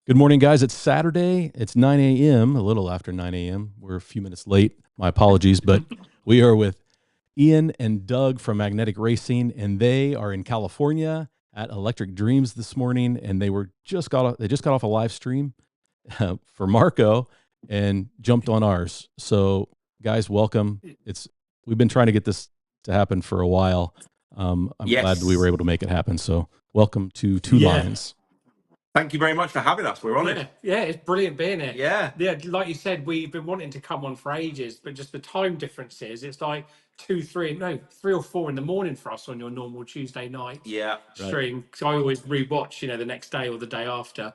Good morning, guys. It's Saturday. It's 9 a.m., a little after 9 a.m. We're a few minutes late. My apologies, but we are with Ian and Doug from Magnetic Racing, and they are in California at Electric Dreams this morning, and they just got off a live stream for Marco and jumped on ours. So, guys, welcome. We've been trying to get this to happen for a while. I'm glad we were able to make it happen. So, welcome to Two Lines. Thank you very much for having us. We're honoured. Yeah, it's brilliant being here. Yeah. Like you said, we've been wanting to come on for ages, but just the time differences, it's like 3 or 4 in the morning for us on your normal Tuesday night stream. Because I always rewatch, the next day or the day after.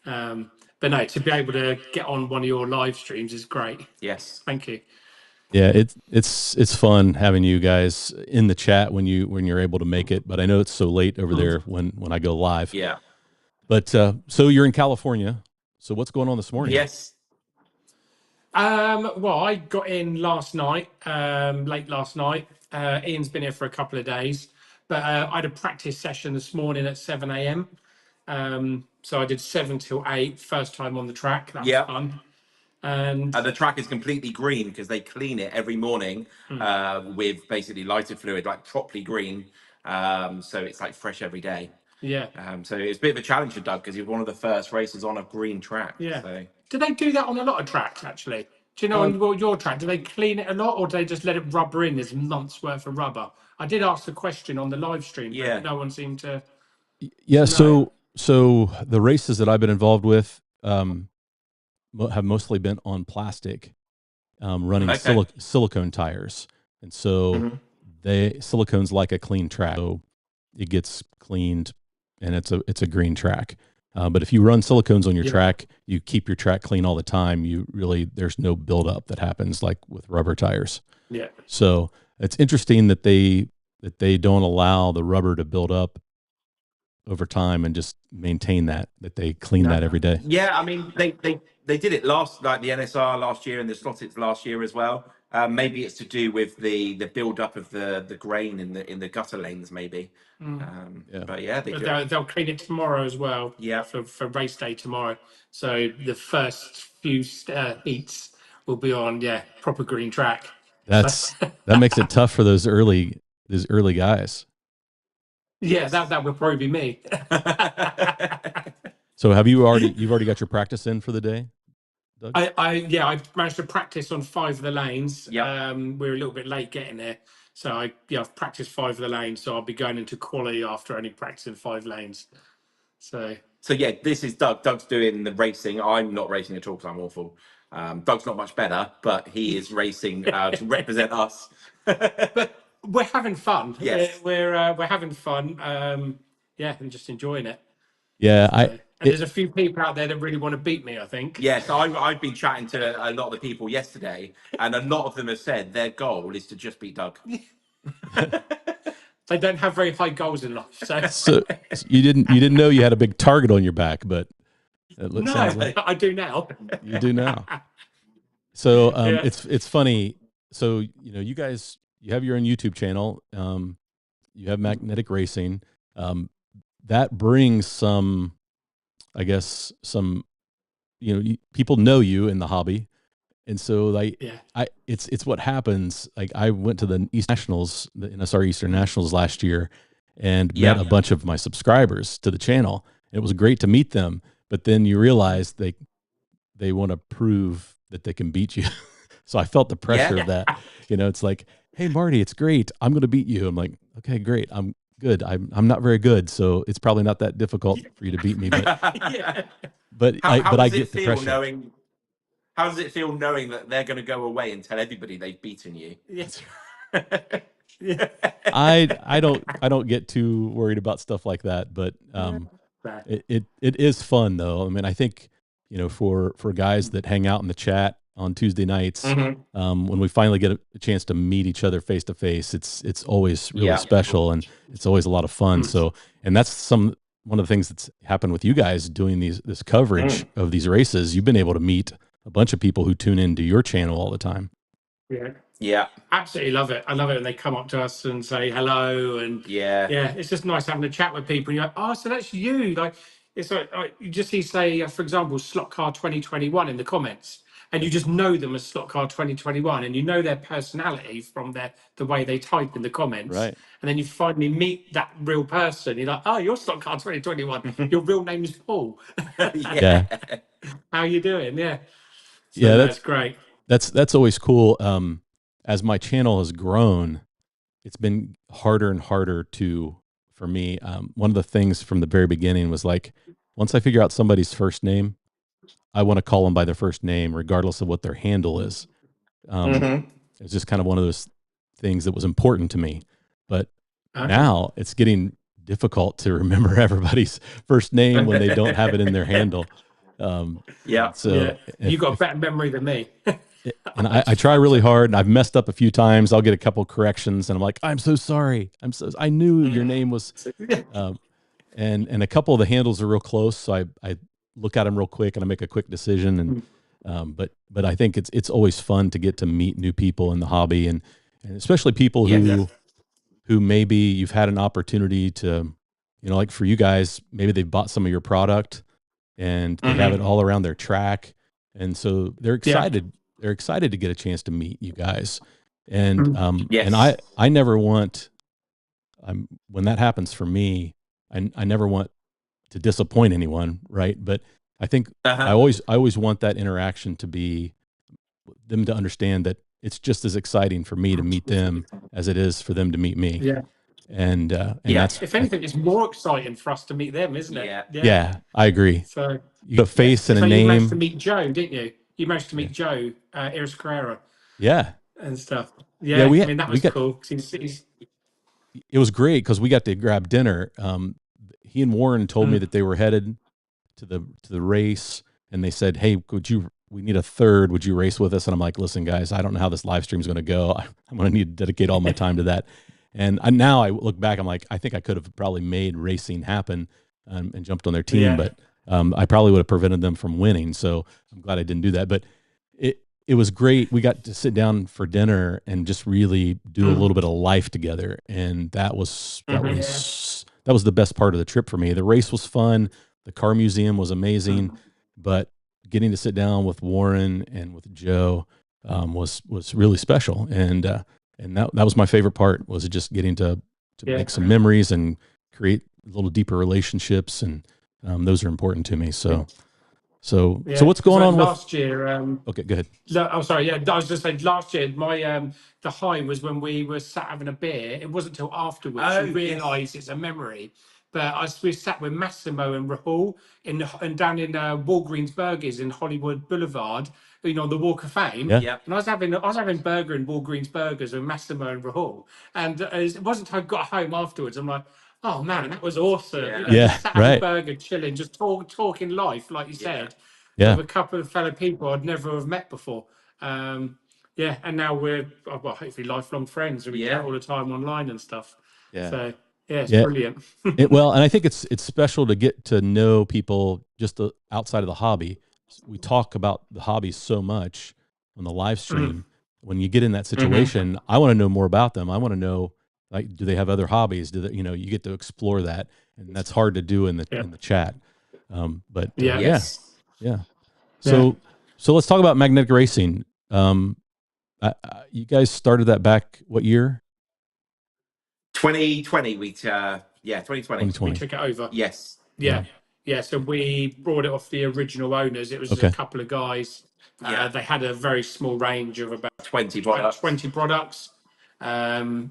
But no, to be able to get on one of your live streams is great. Yes. Thank you. Yeah, it's fun having you guys in the chat when you're able to make it. But I know it's so late over there when I go live. Yeah. But so you're in California. So what's going on this morning? Yes. Well, I got in last night, late last night. Ian's been here for a couple of days, but I had a practice session this morning at 7 a.m. So I did 7 till 8, first time on the track. That was fun. And the track is completely green because they clean it every morning with basically lighted fluid, like properly green. So it's like fresh every day. Yeah. So it's a bit of a challenge for Doug because he was one of the first races on a green track. Yeah. So. Do they do that on a lot of tracks, actually? Do you know on your track, do they clean it a lot or do they just let it rubber in? There's months worth of rubber. I did ask the question on the live stream, but no one seemed to. Yeah. So the races that I've been involved with have mostly been on plastic, running silicone tires. And so silicone's like a clean track. So it gets cleaned and it's a green track. But if you run silicones on your track, you keep your track clean all the time. There's no buildup that happens like with rubber tires. Yeah. So it's interesting that they don't allow the rubber to build up over time and just maintain that they clean that every day. Yeah, I mean they did it like the NSR last year and the SlotIt last year as well. Maybe it's to do with the build up of the grain in the gutter lanes, maybe. But yeah, they'll clean it tomorrow as well. Yeah, for race day tomorrow. So the first few heats will be on proper green track. That makes it tough for those early guys. Yeah, that will probably be me. So you've already got your practice in for the day, Doug? I managed to practice on 5 of the lanes. Yeah. We were a little bit late getting there. So I've practiced 5 of the lanes. So I'll be going into quali after only practicing 5 lanes. So yeah, this is Doug. Doug's doing the racing. I'm not racing at all because I'm awful. Doug's not much better, but he is racing to represent us. But we're having fun. Yes. We're having fun. And just enjoying it. Yeah, there's a few people out there that really want to beat me, I think. Yes, I've been chatting to a lot of the people yesterday, and a lot of them have said their goal is to just beat Doug. They don't have very high goals in life. So you didn't know you had a big target on your back, but sounds like I do now. You do now. So it's funny. So you guys, you have your own YouTube channel. You have Magnetic Racing. That brings some, I guess, people know you in the hobby. And so it's what happens. Like I went to the East Nationals, the NSR Eastern Nationals last year and met a bunch of my subscribers to the channel. It was great to meet them, but then you realize they want to prove that they can beat you. So I felt the pressure of that. It's like, hey Marty, it's great. I'm going to beat you. I'm like, okay, great. I'm good. I'm not very good, so it's probably not that difficult for you to beat me. But I get the pressure. How does it feel knowing that they're going to go away and tell everybody they've beaten you? Yes. I don't get too worried about stuff like that, but it is fun though. I mean, I think for guys that hang out in the chat on Tuesday nights, when we finally get a chance to meet each other face to face, it's always really special and it's always a lot of fun. So, and that's one of the things that's happened with you guys doing this coverage of these races. You've been able to meet a bunch of people who tune into your channel all the time. Yeah, absolutely love it. I love it when they come up to us and say hello, and it's just nice having a chat with people. And you're like, oh, so that's you. Like it's like you just see, say, for example, Slot Car 2021 in the comments, and you just know them as Slot Car 2021, and you know their personality from the way they type in the comments. Right. And then you finally meet that real person. You're like, oh, you're Slot Car 2021. Your real name is Paul. Yeah. How you doing? Yeah. So Yeah, that's great. That's always cool. As my channel has grown, it's been harder and harder for me. One of the things from the very beginning was like, once I figure out somebody's first name, I want to call them by their first name, regardless of what their handle is. It's just kind of one of those things that was important to me. But now it's getting difficult to remember everybody's first name when they don't have it in their handle. So you've got a better memory than me. And I try really hard, and I've messed up a few times. I'll get a couple corrections, and I'm like, I'm so sorry. I knew your name was, and a couple of the handles are real close. So I look at them real quick and I make a quick decision. And, but I think it's always fun to get to meet new people in the hobby, and especially people who maybe you've had an opportunity to, like for you guys, maybe they've bought some of your product and they have it all around their track. And so they're excited. Yeah. They're excited to get a chance to meet you guys. And, and I never want, when that happens for me, I never want to disappoint anyone. Right. But I think I always want that interaction to be them to understand that it's just as exciting for me to meet them as it is for them to meet me. Yeah. And that's, if anything, it's more exciting for us to meet them, isn't it? Yeah, I agree. So you have a face and a name. You managed to meet Joe, didn't you? You managed to meet Joe, Iris Carrera. Yeah. And stuff. Yeah, I mean, that was cool. It was great because we got to grab dinner. He and Warren told me that they were headed to the race, and they said, "Hey, we need a third. Would you race with us?" And I'm like, "Listen, guys, I don't know how this live stream is going to go. I'm going to need to dedicate all my time to that." And now I look back, I'm like, I think I could have probably made racing happen and jumped on their team, but I probably would have prevented them from winning. So I'm glad I didn't do that. But it was great. We got to sit down for dinner and just really do a little bit of life together, and that was the best part of the trip for me. The race was fun. The car museum was amazing, but getting to sit down with Warren and with Joe was really special. And that was my favorite part, was just getting to make some memories and create little deeper relationships. And those are important to me. So what's going on last year? Okay, go ahead. I'm sorry. Yeah, I was just saying last year, my the high was when we were sat having a beer. It wasn't until afterwards we realised it's a memory. But we sat with Massimo and Rahul and down in Walgreens Burgers in Hollywood Boulevard, the Walk of Fame. Yeah. And I was having burger in Walgreens Burgers with Massimo and Rahul. And it wasn't until I got home afterwards, I'm like, oh man, that was awesome. Just sat having a burger, chilling, just talking life, like you said. With a couple of fellow people I'd never have met before. And now we're hopefully lifelong friends. We chat all the time online and stuff. Yeah. So it's brilliant. And I think it's special to get to know people just outside of the hobby. We talk about the hobby so much on the live stream. When you get in that situation, I want to know more about them. I want to know, like, do they have other hobbies? Do they, you get to explore that, and that's hard to do in the chat. So let's talk about magnetic racing. You guys started that back what year? 2020. 2020. We took it over. Yes. Yeah. So we brought it off the original owners. It was a couple of guys. They had a very small range of about 20 products. So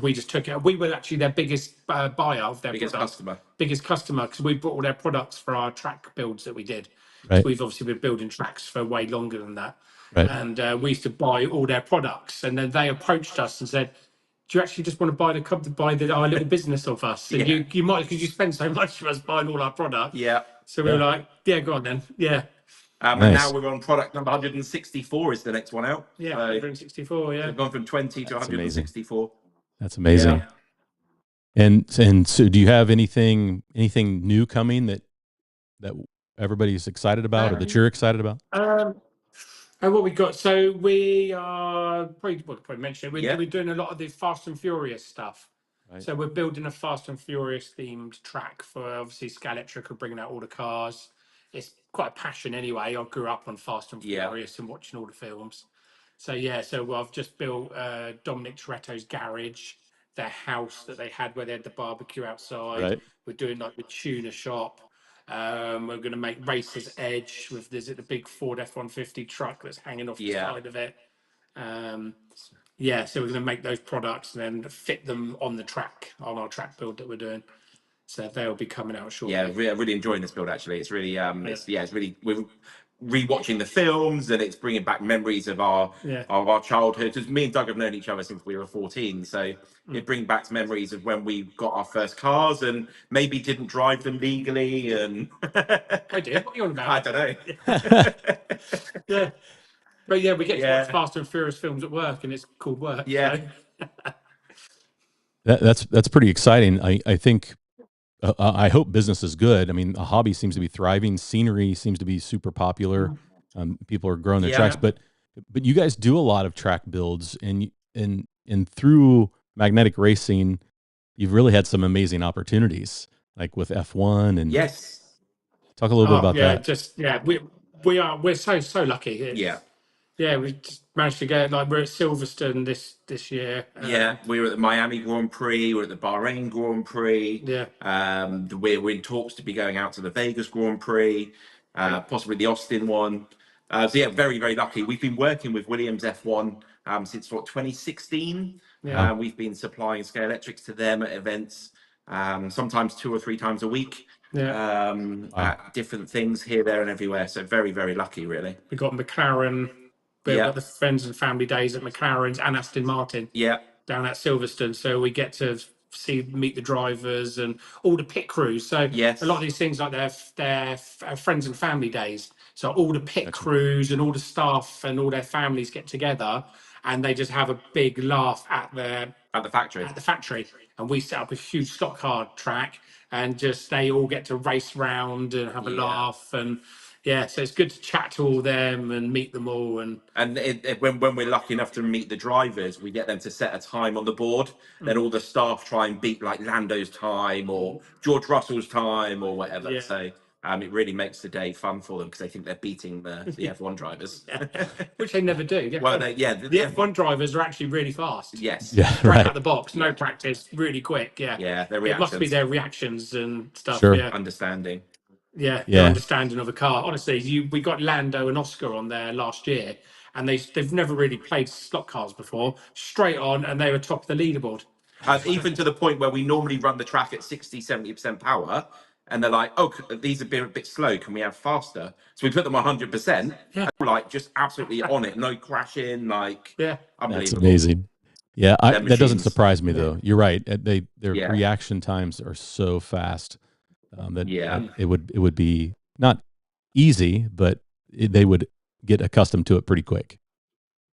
we just took it. We were actually their biggest buyer of their biggest customer, because we bought all their products for our track builds that we did. Right. So we've obviously been building tracks for way longer than that. Right. And we used to buy all their products, and then they approached us and said, do you actually just want to buy our little business of us? And you might, because you spend so much for us buying all our product. Yeah. So we were like, go on then. Yeah. And now we're on product number 164 is the next one out. Yeah, so 164, so we've gone from 20 to 164. Amazing. That's amazing. Yeah. And so do you have anything new coming that everybody's excited about or that you're excited about? And what we got, so we are probably mentioned it. We're doing a lot of the Fast and Furious stuff. Right. So we're building a Fast and Furious themed track for obviously Scalextric are bringing out all the cars. It's quite a passion anyway. I grew up on Fast and Furious and watching all the films. So yeah, so I've just built Dominic Toretto's garage, their house that they had where they had the barbecue outside. Right. We're doing like the tuner shop. We're going to make Racer's Edge with the big Ford F-150 truck that's hanging off the side of it. Yeah, so we're going to make those products and then fit them on the track, on our track build that we're doing. So they'll be coming out shortly. Yeah, really enjoying this build actually. It's really, it's really, we're rewatching the films and it's bringing back memories of our childhood. Because me and Doug have known each other since we were 14, so it brings back memories of when we got our first cars and maybe didn't drive them legally. And I did. What are you on about? I don't know. Yeah. But yeah, we get to watch Fast and Furious films at work, and it's called work. Yeah. So. That's pretty exciting. I think I hope business is good. I mean, a hobby seems to be thriving. Scenery seems to be super popular. People are growing their tracks, but you guys do a lot of track builds, and through magnetic racing, you've really had some amazing opportunities, like with F1 and Talk a little bit about that. We're so lucky. Yeah, we just managed to get we're at Silverstone this year. We were at the Miami Grand Prix. We're at the Bahrain Grand Prix. We're in talks to be going out to the Vegas Grand Prix, possibly the Austin one. So yeah, very very lucky. We've been working with Williams F1 since 2016. We've been supplying Scalextrics to them at events, sometimes 2 or 3 times a week. At different things here, there, and everywhere. So very very lucky, really. We got McLaren. We've got the friends and family days at McLaren's and Aston Martin down at Silverstone. So we get to meet the drivers and all the pit crews. So a lot of these things like their friends and family days. So all the pit crews and all the staff and all their families get together and they just have a big laugh at the factory. And we set up a huge stock car track and just they all get to race round and have a laugh and so it's good to chat to all them and meet them all. And when we're lucky enough to meet the drivers, we get them to set a time on the board. Then all the staff try and beat like Lando's time or George Russell's time or whatever. So it really makes the day fun for them because they think they're beating the F1 drivers, which they never do. The F1 drivers are actually really fast. Right out the box, no practice, really quick. Their reactions. It must be their reactions and stuff. Understanding. Their understanding of a car. Honestly, we got Lando and Oscar on there last year, and they've never really played slot cars before. Straight on, and they were top of the leaderboard. Even to the point where we normally run the track at 60-70% power, and they're like, "Oh, these are a bit slow. Can we have faster?" So we put them 100%. Like just absolutely on it, no crashing. Unbelievable. That's amazing. Yeah, that doesn't surprise me though. You're right. Their reaction times are so fast. It would be not easy, but they would get accustomed to it pretty quick.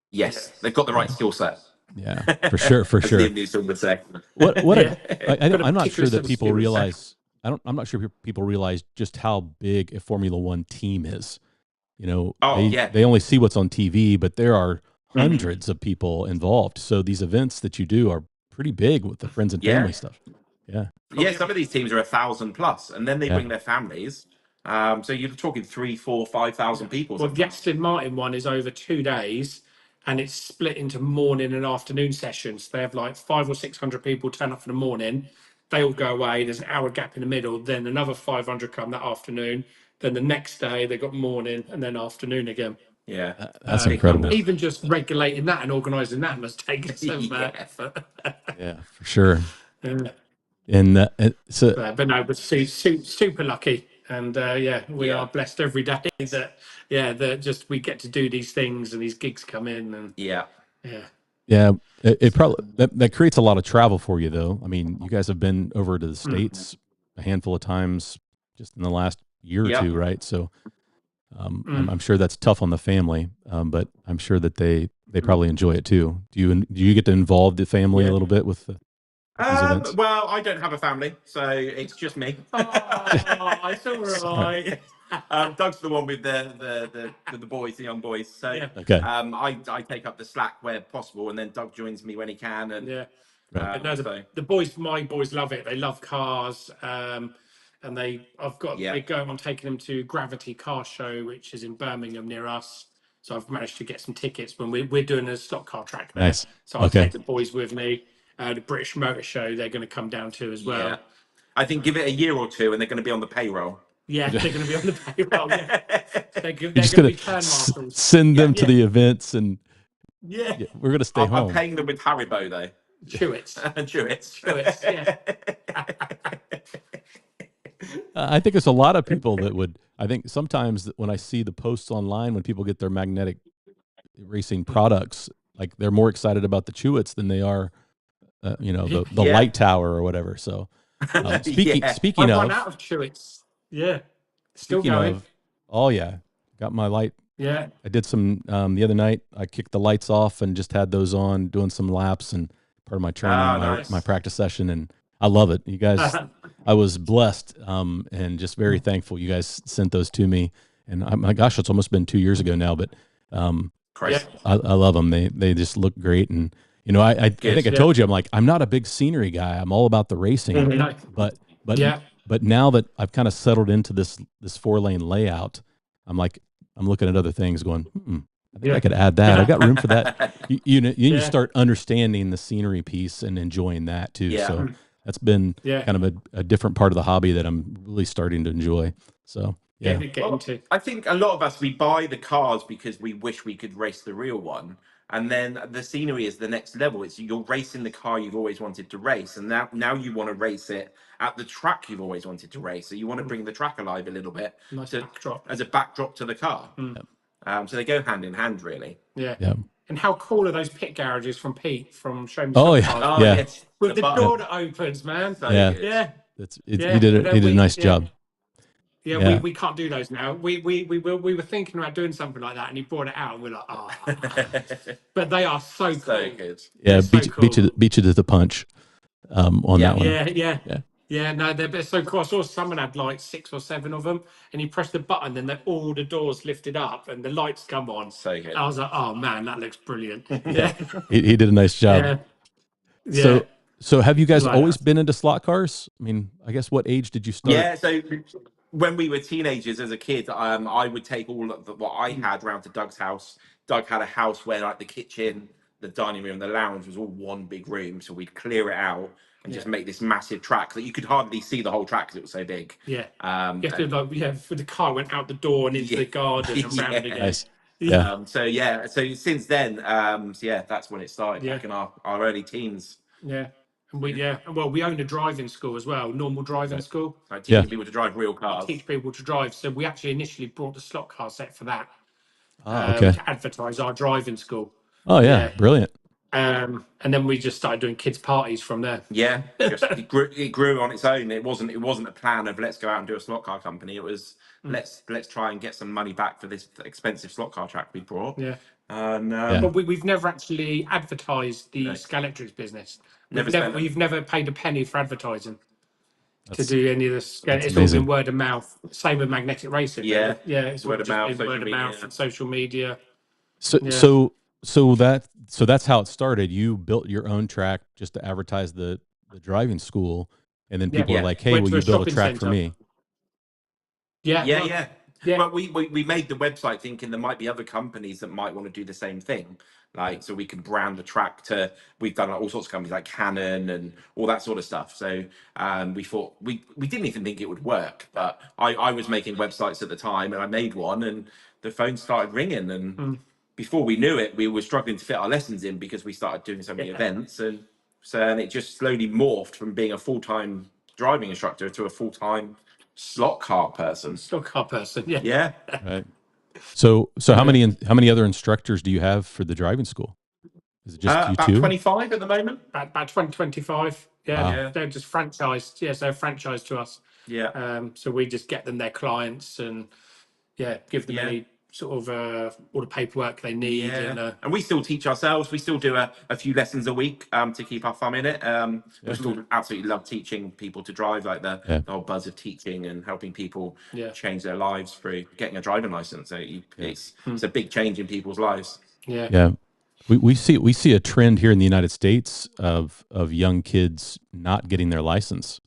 Yes, they've got the right skill set. Yeah, for sure. As Liam Neeson would say. I'm not sure that people realize. I'm not sure people realize just how big a Formula One team is. You know, they only see what's on TV, but there are hundreds of people involved. So these events that you do are pretty big with the friends and family stuff. Some of these teams are 1,000 plus, and then they bring their families. So you're talking 3, 4, 5,000 people. Well, the Aston Martin one is over 2 days, and it's split into morning and afternoon sessions. They have like 500 or 600 people turn up for the morning. They all go away. There's an hour gap in the middle. Then another 500 come that afternoon. Then the next day they got morning and then afternoon again. Yeah, that's incredible. Even just regulating that and organising that must take some effort. Yeah, for sure. And so, but no, but super lucky, and we are blessed every day that just we get to do these things and these gigs come in and it probably that creates a lot of travel for you though. I mean, you guys have been over to the States a handful of times just in the last year or two, right? So I'm sure that's tough on the family, but I'm sure that they probably enjoy it too. Do you get to involve the family a little bit with the well, I don't have a family, so it's just me. It's all right. Doug's the one with the boys, the young boys. So I take up the slack where possible, and then Doug joins me when he can. And Right. No, my boys love it. They love cars. And we're going on taking them to Gravity Car Show, which is in Birmingham near us. So I've managed to get some tickets when we're doing a slot car track there. Nice. So I'll take the boys with me. The British Motor Show, they're going to come down to as well. I think give it a year or two and they're going to be on the payroll. Yeah, they're going to be on the payroll. Yeah. They're going to be turn marshals. Send them to the events and we're going to stay home. I'm paying them with Haribo though. Chewits. Chewits, yeah. I think there's a lot of people that would. I think sometimes when I see the posts online when people get their magnetic racing products, like they're more excited about the Chewits than they are, the light tower or whatever. So speaking I of, run out of Chewits. Yeah, still going. Got my light. Yeah, I did some the other night. I kicked the lights off and just had those on, doing some laps and part of my training, my practice session, and I love it. You guys, I was blessed and just very thankful. You guys sent those to me, and my gosh, it's almost been 2 years ago now, but I love them. They just look great, and I think I told you I'm not a big scenery guy. I'm all about the racing, but now that I've kind of settled into this 4-lane layout, I'm looking at other things going, I think I could add that. I've got room for that. You start understanding the scenery piece and enjoying that too. Yeah. So that's been kind of a different part of the hobby that I'm really starting to enjoy. So I think a lot of us, we buy the cars because we wish we could race the real one. And then the scenery is the next level. It's you're racing the car you've always wanted to race. And now you want to race it at the track you've always wanted to race. So you want to bring the track alive a little bit as a backdrop to the car. So they go hand in hand, really. Yeah. And how cool are those pit garages from Pete from Show Me Cars? Yes. With the door that opens, man. So he did a nice job. Yeah, we can't do those now. We were thinking about doing something like that, and he brought it out, and we're like, oh. But they are so cool. Good. Yeah, beat you to the punch on that one. Yeah, no, they're so cool. I saw someone had like 6 or 7 of them, and you press the button, and then all the doors lifted up, and the lights come on. So good. I was like, oh man, that looks brilliant. He did a nice job. So have you guys always been into slot cars? I mean, I guess what age did you start? Yeah, so when we were teenagers as a kid, I would take all of what I had round to Doug's house. Doug had a house where like the kitchen, the dining room, the lounge was all one big room. So we'd clear it out and just make this massive track that you could hardly see the whole track because it was so big. Yeah. You have to for the car went out the door and into the garden and round again. Nice. So since then, that's when it started back in our early teens. Yeah. And we own a driving school as well, normal driving school. Like teaching people to drive real cars. Teach people to drive. So we actually initially brought the slot car set for that. Okay. To advertise our driving school. Oh yeah. Brilliant. And then we just started doing kids' parties from there. Yeah, it grew on its own. It wasn't a plan of let's go out and do a slot car company. It was let's try and get some money back for this expensive slot car track we brought. Yeah. But we've never actually advertised the Scalextrics business. We've never paid a penny for advertising to do any of this. It's all been word of mouth. Same with magnetic racing. Yeah, it's word of mouth, and social media. So that's how it started. You built your own track just to advertise the driving school, and then people were like, "Hey, will you build a track for me?" Yeah. But we made the website thinking there might be other companies that might want to do the same thing. Like, so we could brand the track to, we've done all sorts of companies like Canon and all that sort of stuff. So we thought, we didn't even think it would work, but I was making websites at the time and I made one and the phone started ringing. And before we knew it, we were struggling to fit our lessons in because we started doing so many events. And it just slowly morphed from being a full-time driving instructor to a full-time slot car person. Yeah. Right. So how many other instructors do you have for the driving school? Is it just you about two? 25 at the moment. About 25. Yeah, they're just franchised. Yes, they're franchised to us. Yeah. So we just get them their clients and give them any sort of all the paperwork they need. And we still teach ourselves. We still do a few lessons a week to keep our thumb in it. We still absolutely love teaching people to drive, like the whole buzz of teaching and helping people change their lives through getting a driving license. So it's a big change in people's lives. Yeah. We see a trend here in the United States of young kids not getting their license,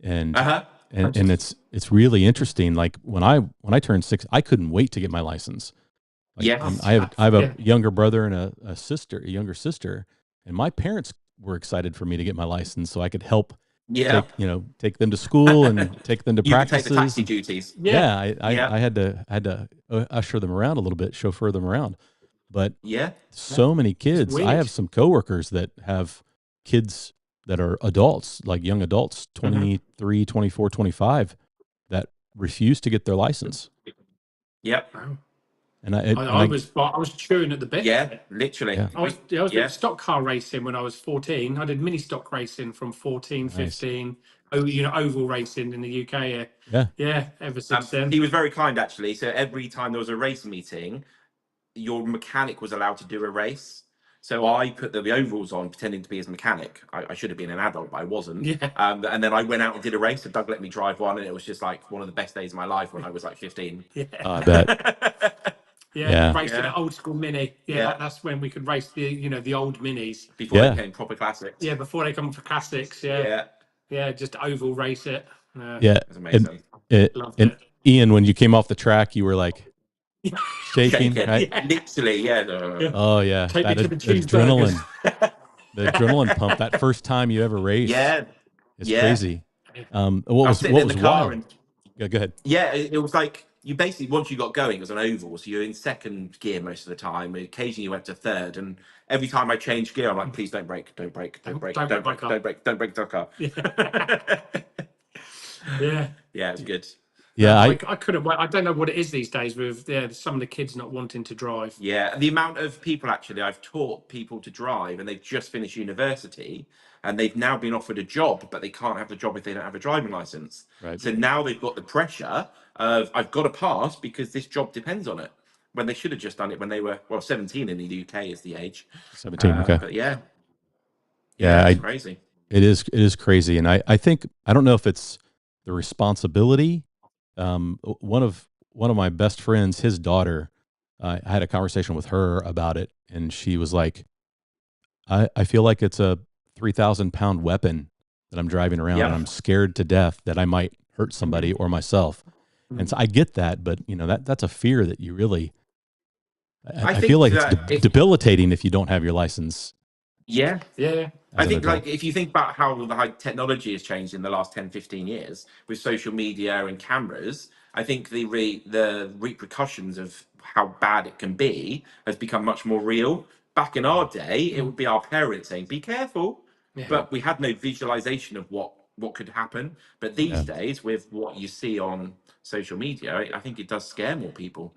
and it's really interesting. Like when I turned 6, I couldn't wait to get my license. Like, and I have a younger brother and a younger sister, and my parents were excited for me to get my license so I could help take them to school and take them to practices. You could take the taxi duties. I had to usher them around a little bit, chauffeur them around. But so many kids. I have some coworkers that have kids that are adults, like young adults, 23, 24, 25, that refuse to get their license. Yep. And I was chewing at the bit. Yeah, literally. I was doing stock car racing when I was 14. I did mini stock racing from 14, 15. Oval racing in the UK. Yeah. Ever since then. He was very kind, actually. So every time there was a race meeting, your mechanic was allowed to do a race. So I put the overalls on, pretending to be his mechanic. I should have been an adult, but I wasn't. Yeah. And then I went out and did a race, and Doug let me drive one, and it was just like one of the best days of my life when I was like 15. Yeah. I bet. Raced in an old school mini. That's when we could race the old minis before they became proper classics. Yeah, before they come for classics. Yeah, just oval race it. It was amazing. And Ian, when you came off the track, you were like shaking, right? Literally, Oh yeah, take me to the adrenaline, the adrenaline pump. That first time you ever raced, it's crazy. What was wild? Go ahead. Yeah, it was like you basically, once you got going, it was an oval, so you're in second gear most of the time. Occasionally you went to third, and every time I changed gear, I'm like, please don't brake, don't brake, don't brake, don't brake, don't brake, don't brake the car. Yeah, it's good. Yeah, I couldn't wait. I don't know what it is these days with some of the kids not wanting to drive. Yeah, the amount of people, actually, I've taught people to drive, and they've just finished university, and they've now been offered a job, but they can't have the job if they don't have a driving license. Right. So now they've got the pressure of, I've got to pass because this job depends on it, when they should have just done it when they were 17 in the UK is the age. 17, okay. But it's crazy. It is crazy, and I think, I don't know if it's the responsibility. One of my best friends, his daughter, I had a conversation with her about it, and she was like, I feel like it's a 3,000-pound weapon that I'm driving around, and I'm scared to death that I might hurt somebody or myself. And so I get that, but that's a fear that you really, I feel like it's debilitating if you don't have your license. Yeah. I think, like, if you think about how the technology has changed in the last 10, 15 years with social media and cameras, I think the repercussions of how bad it can be has become much more real. Back in our day, it would be our parents saying, be careful. Yeah. But we had no visualization of what could happen. But these days, with what you see on social media, I think it does scare more people.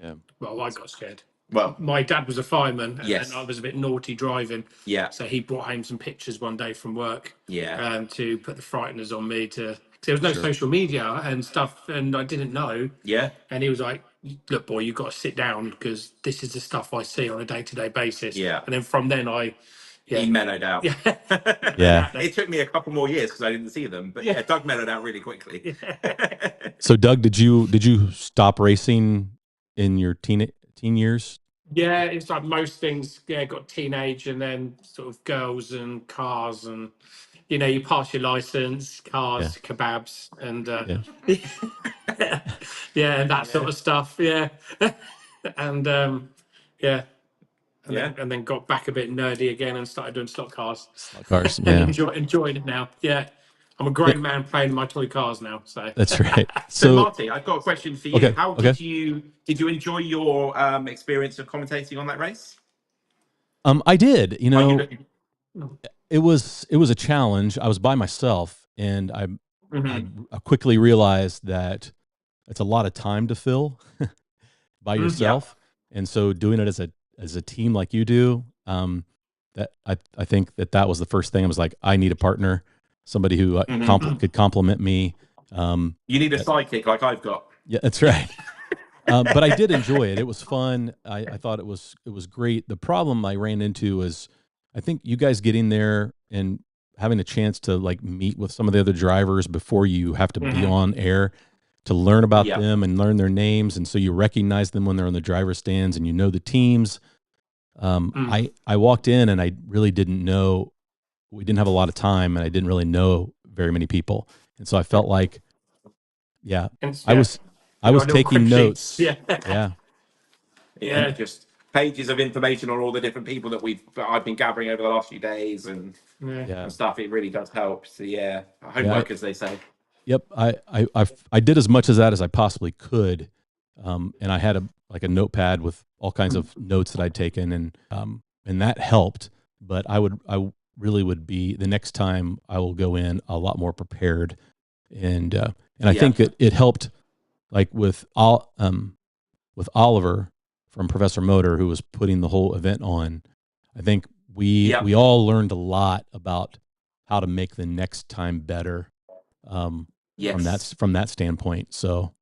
Yeah. Well, I got scared. Well, my dad was a fireman, and I was a bit naughty driving. Yeah. So he brought home some pictures one day from work. Yeah. To put the frighteners on me because there was no social media and stuff, and I didn't know. Yeah. And he was like, "Look, boy, you've got to sit down because this is the stuff I see on a day-to-day basis." Yeah. And then from then he mellowed out. Yeah. It took me a couple more years because I didn't see them, but Doug mellowed out really quickly. So, Doug, did you stop racing in your teen years? Yeah, it's like most things. Yeah, got teenage and then sort of girls and cars, and you pass your license, cars, kebabs, and and that sort of stuff. Yeah, and and then got back a bit nerdy again and started doing slot cars. Slot cars, yeah. Enjoying it now. Yeah, I'm a grown man playing my toy cars now. So that's right. So Marty, I've got a question for you. Okay, How did you enjoy your experience of commentating on that race? I did. It was a challenge. I was by myself, and I quickly realized that it's a lot of time to fill by yourself. And so doing it as a team like you do, that I think that was the first thing. I was like, I need a partner, somebody who could compliment me. You need a sidekick like I've got. Yeah, that's right. But I did enjoy it. It was fun. I thought it was great. The problem I ran into was, I think you guys getting there and having a chance to like meet with some of the other drivers before you have to be on air to learn about them and learn their names. And so you recognize them when they're on the driver's stands and the teams. I walked in and I really didn't know, we didn't have a lot of time and I didn't really know very many people. And so I felt like, I was taking notes. Yeah, just pages of information on all the different people that I've been gathering over the last few days and stuff. It really does help. So homework, as they say. Yep, I did as much of that as I possibly could, and I had a notepad with all kinds of notes that I'd taken, and that helped. But I really would be, the next time I will go in a lot more prepared, and I think it helped, like with Oliver from Professor Motor, who was putting the whole event on. I think we all learned a lot about how to make the next time better. From that standpoint. So,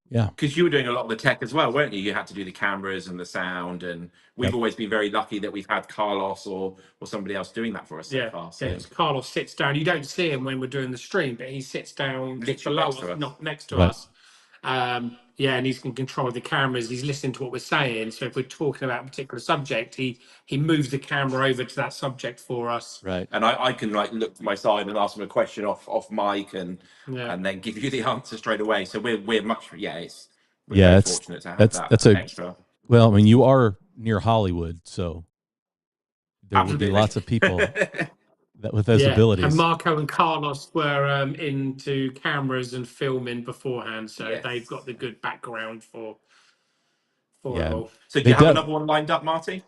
because you were doing a lot of the tech as well, weren't you? You had to do the cameras and the sound, and we've always been very lucky that we've had Carlos or somebody else doing that for us so far. So Carlos sits down. You don't see him when we're doing the stream, but he sits down literally below us, not next to us. And he's in control of the cameras. He's listening to what we're saying. So if we're talking about a particular subject, he moves the camera over to that subject for us. Right. And I can like look to my side and ask him a question off mic and then give you the answer straight away. So we're much we're very fortunate to have that extra. Well, I mean, you are near Hollywood, so there will be lots of people that with those abilities. And Marco and Carlos were into cameras and filming beforehand, so they've got the good background for it all. So do you have another one lined up, Marty?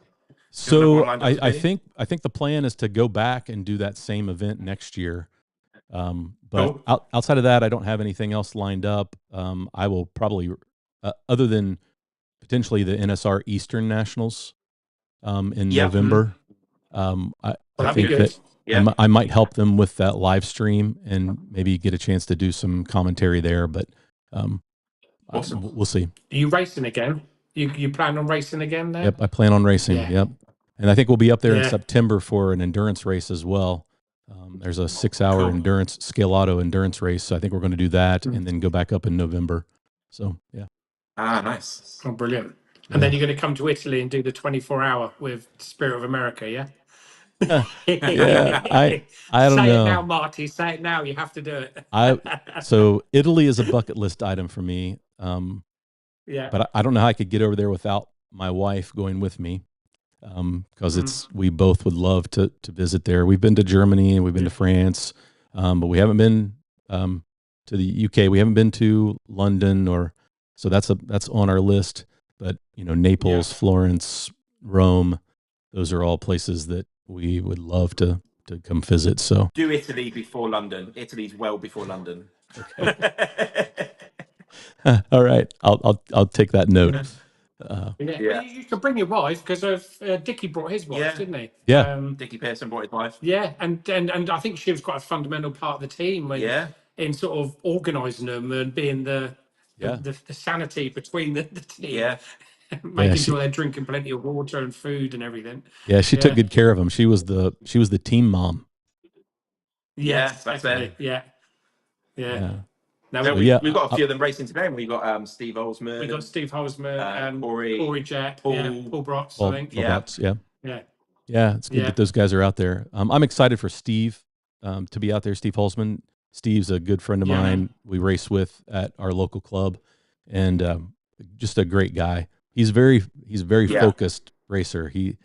So I think the plan is to go back and do that same event next year. But outside of that, I don't have anything else lined up. I will probably, other than potentially the NSR Eastern Nationals in November. I think that I might help them with that live stream and maybe get a chance to do some commentary there. But awesome. We'll see. Are you racing again? You plan on racing again there? Yep, I plan on racing. Yep. And I think we'll be up there in September for an endurance race as well. There's a 6-hour endurance scale auto endurance race. So I think we're going to do that and then go back up in November. So, nice. Oh, brilliant. And then you're going to come to Italy and do the 24-hour with Spirit of America, yeah? I don't know. Say it now, Marty. Say it now. You have to do it. So Italy is a bucket list item for me. But I don't know how I could get over there without my wife going with me. Because we both would love to visit there. We've been to Germany and we've been to France, but we haven't been to the UK. We haven't been to London, so that's on our list. But Naples, Florence, Rome, those are all places that we would love to come visit. So do Italy before London. Italy's well before London. Okay. All right, I'll take that note. You could bring your wife because Dickie brought his wife, didn't he? Yeah. Dickie Pearson brought his wife. Yeah, and I think she was quite a fundamental part of the team in sort of organising them and being the sanity between the team. Yeah. Making sure they're drinking plenty of water and food and everything. Yeah, she took good care of them. She was the team mom. Yeah, definitely. Yeah. Now we've got a few of them racing today. We've got Steve Holzman. We've got Steve Holzman, Corey Jett, Paul Brotz, I think. Paul Brotz, yeah. It's good that those guys are out there. I'm excited for Steve to be out there. Steve Holzman. Steve's a good friend of mine. We race with at our local club, and just a great guy. He's very focused racer. He's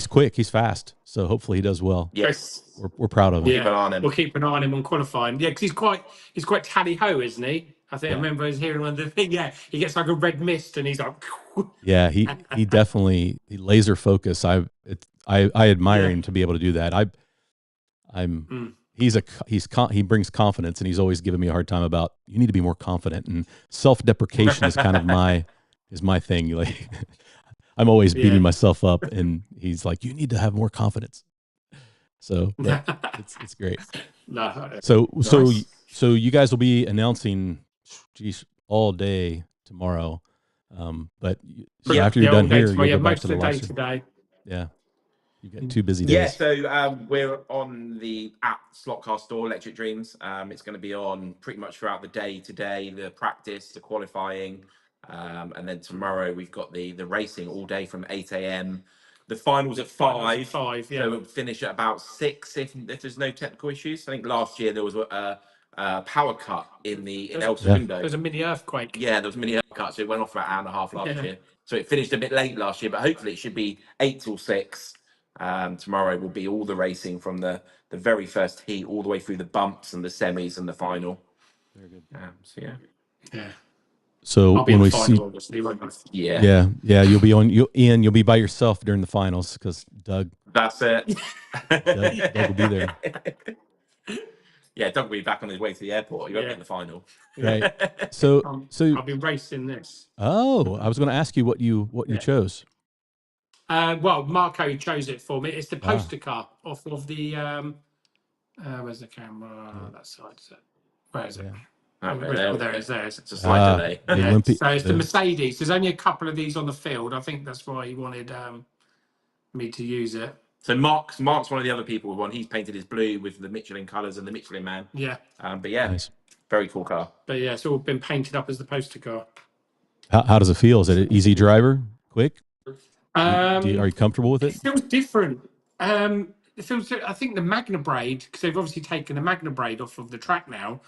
quick. He's fast. So hopefully he does well. Yes, we're proud of him. Yeah, we'll keep an eye on him on qualifying. Yeah, because he's quite tally ho, isn't he? I think I remember I was hearing one of the thing. Yeah, he gets like a red mist, and he's like. Yeah, he definitely laser focus. I admire him to be able to do that. He brings confidence, and he's always giving me a hard time about you need to be more confident, and self-deprecation is kind of my thing. Like I'm always beating myself up, and he's like, you need to have more confidence. So it's great. So you guys will be announcing, all day tomorrow. But after you're done here, you go back to the live stream. Today. Yeah. You got 2 busy days. Yeah, so we're on the app Slotcast store, Electric Dreams. It's going to be on pretty much throughout the day today, the practice, the qualifying, And then tomorrow we've got the racing all day from 8 a.m. The finals at 5. So it'll finish at about 6 if there's no technical issues. I think last year there was a power cut in El Segundo. There was a mini earthquake. Yeah, there was a mini earthquake, so it went off for an hour and a half last year. So it finished a bit late last year, but hopefully it should be 8 till 6. Tomorrow will be all the racing from the very first heat all the way through the bumps and the semis and the final. Very good. So yeah. So when we see, you'll be on. Ian, you'll be by yourself during the finals because Doug. That's it. Doug will be there. Yeah, Doug will be back on his way to the airport. You won't be in the final, right? So I'll be racing this. Oh, I was going to ask you what you chose. Well, Marco chose it for me. It's the poster car off of the. Where's the camera? That side. Where is it? There it is. It's a slight delay. So it's the Mercedes. There's only a couple of these on the field. I think that's why he wanted me to use it. So Mark's one of the other people with one. He's painted his blue with the Michelin colours and the Michelin Man. Yeah. But yeah, nice. Very cool car. But yeah, it's all been painted up as the poster car. How does it feel? Is it an easy driver? Quick? Are you comfortable with it? It feels different. It feels. I think the Magna Braid, because they've obviously taken the Magna Braid off of the track now.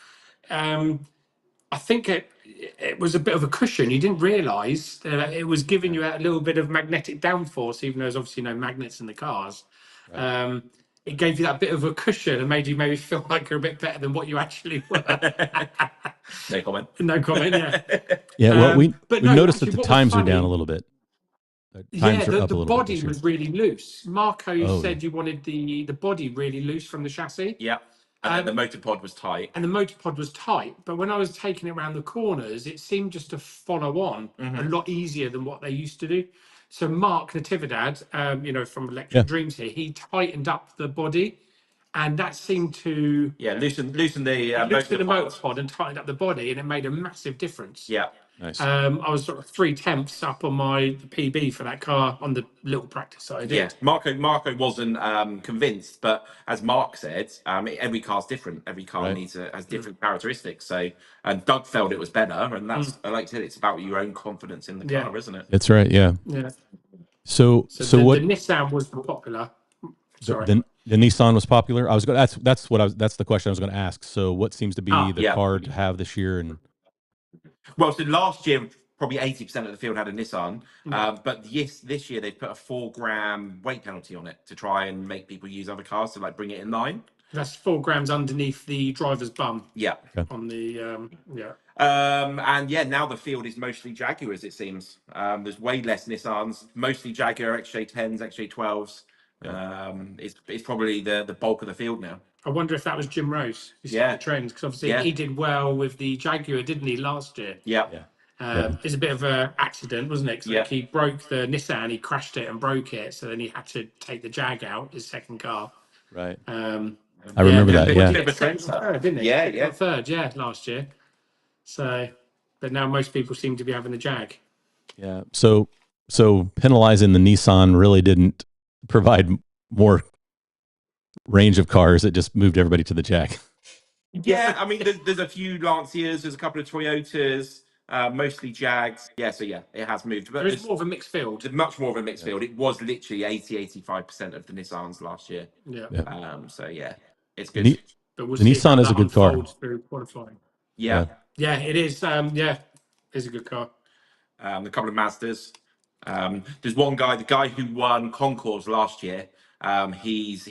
I think it was a bit of a cushion. You didn't realise that it was giving you a little bit of magnetic downforce, even though there's obviously no magnets in the cars. Right. It gave you that bit of a cushion and made you maybe feel like you're a bit better than what you actually were. No comment. No comment. Yeah. Yeah. Well, we've noticed that the times are down a little bit. The body was really loose. Marco said you wanted the body really loose from the chassis. Yeah. And the motor pod was tight. But when I was taking it around the corners, it seemed just to follow on a lot easier than what they used to do. So Mark Natividad, from Electric Dreams here, he tightened up the body, and that seemed to loosen the motor pod and tightened up the body, and it made a massive difference. Yeah. Nice. I was sort of 3/10 up on the PB for that car on the little practice I did. Yeah, Marco wasn't convinced, but as Mark said, every car's different. Every car has different characteristics. So, and Doug felt it was better, and that's like I said, it's about your own confidence in the car, isn't it? That's right. Yeah. Yeah. So the Nissan was popular. Sorry. The Nissan was popular. That's the question I was going to ask. So what seems to be the car to have this year? And well, so last year probably 80% of the field had a Nissan, but this year they've put a 4 gram weight penalty on it to try and make people use other cars to bring it in line. That's 4 grams underneath the driver's bum. Yeah. Okay. On the now the field is mostly Jaguars. It seems there's way less Nissans, mostly Jaguar XJ10s, XJ12s. Yeah. It's probably the bulk of the field now. I wonder if that was Jim Rose who started the trends, because obviously he did well with the Jaguar, didn't he, last year? Yeah. It's a bit of an accident, wasn't it? Like he broke the Nissan, he crashed it and broke it, so then he had to take the Jag out, his second car. Right. I remember that. Didn't he? Yeah. Third, last year. So, but now most people seem to be having the Jag. Yeah. So penalizing the Nissan really didn't provide more range of cars. It just moved everybody to the Jag. Yeah, I mean, there's a few Lancias, there's a couple of Toyotas, mostly Jags. Yeah, so it has moved. But there's more of a mixed field. There's much more of a mixed field. It was literally 85% of the Nissans last year. Yeah. It's good. The Nissan is a good car. Yeah, it is. It's a good car. A couple of Mazdas. There's one guy, the guy who won Concours last year. His